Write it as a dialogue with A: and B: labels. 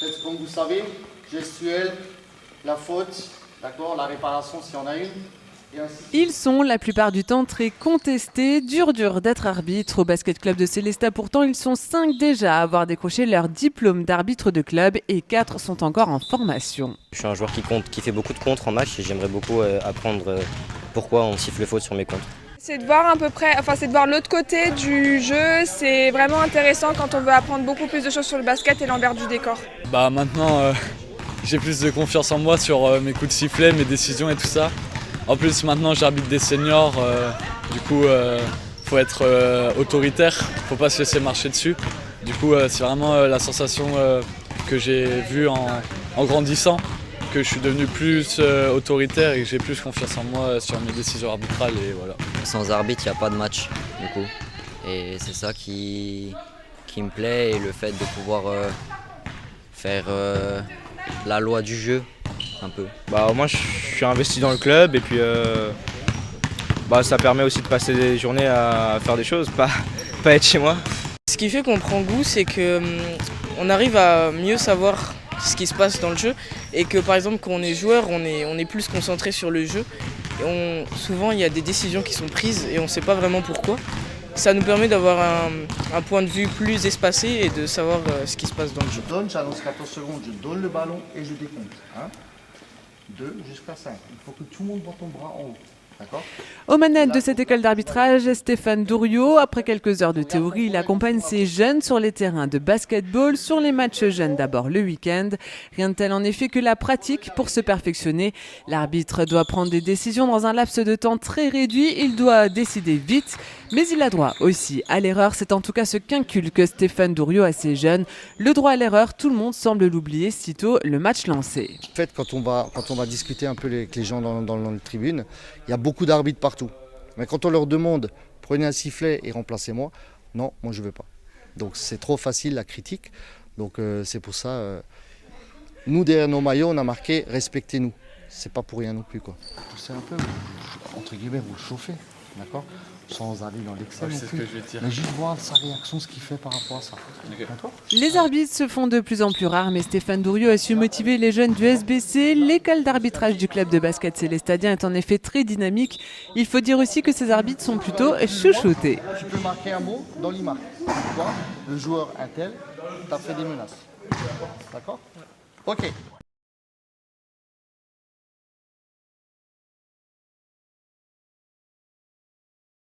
A: Faites comme vous savez, gestuelle, la faute, d'accord, la réparation s'il y en a une. Et ainsi.
B: Ils sont la plupart du temps très contestés, dur d'être arbitre. Au basket club de Célestat pourtant, ils sont 5 déjà à avoir décroché leur diplôme d'arbitre de club et 4 sont encore en formation.
C: Je suis un joueur qui fait beaucoup de contres en match et j'aimerais beaucoup apprendre pourquoi on siffle faute sur mes contres.
D: C'est de voir c'est de voir l'autre côté du jeu, c'est vraiment intéressant quand on veut apprendre beaucoup plus de choses sur le basket et l'envers du décor.
E: Maintenant, j'ai plus de confiance en moi sur mes coups de sifflet, mes décisions et tout ça. En plus, maintenant, j'arbitre des seniors, du coup, faut être autoritaire, faut pas se laisser marcher dessus. Du coup, c'est vraiment la sensation que j'ai vue en grandissant, que je suis devenu plus autoritaire et que j'ai plus confiance en moi sur mes décisions arbitrales et voilà.
C: Sans arbitre, il n'y a pas de match, du coup. Et c'est ça qui me plaît et le fait de pouvoir faire la loi du jeu, un peu.
F: Moi, je suis investi dans le club et puis ça permet aussi de passer des journées à faire des choses, pas être chez moi.
G: Ce qui fait qu'on prend goût, c'est qu'on arrive à mieux savoir ce qui se passe dans le jeu et que par exemple quand on est joueur, on est plus concentré sur le jeu. Et souvent il y a des décisions qui sont prises et on ne sait pas vraiment pourquoi. Ça nous permet d'avoir un point de vue plus espacé et de savoir ce qui se passe dans le jeu.
A: J'annonce 14 secondes, je donne le ballon et je décompte. 1, 2 jusqu'à 5. Il faut que tout le monde voit ton bras en haut. D'accord ?
B: Aux manettes de cette école d'arbitrage, Stéphane Douriot, après quelques heures de théorie, il accompagne ses jeunes sur les terrains de basketball, sur les matchs jeunes d'abord le week-end. Rien de tel en effet que la pratique pour se perfectionner. L'arbitre doit prendre des décisions dans un laps de temps très réduit, il doit décider vite, mais il a droit aussi à l'erreur. C'est en tout cas ce qu'inculque Stéphane Douriot à ses jeunes. Le droit à l'erreur, tout le monde semble l'oublier sitôt le match lancé.
A: En fait, quand on va discuter un peu avec les gens dans la tribune, il y a beaucoup d'arbitres partout. Mais quand on leur demande « prenez un sifflet et remplacez-moi », non, moi je ne veux pas. Donc c'est trop facile la critique. Donc c'est pour ça, nous derrière nos maillots, on a marqué « respectez-nous ». C'est pas pour rien non plus, quoi. C'est un peu, entre guillemets, vous le chauffez, d'accord ? Sans aller dans l'excès non plus. Mais juste voir sa réaction, ce qu'il fait par rapport à ça. Okay.
B: Les arbitres se font de plus en plus rares, mais Stéphane Douriot a su motiver les jeunes du SBC. L'école d'arbitrage du club de basket célestadien est en effet très dynamique. Il faut dire aussi que ces arbitres sont plutôt chouchoutés.
A: Tu peux marquer un mot dans l'IMAR. Toi, le joueur un tel, t'as fait des menaces. D'accord ? Ok.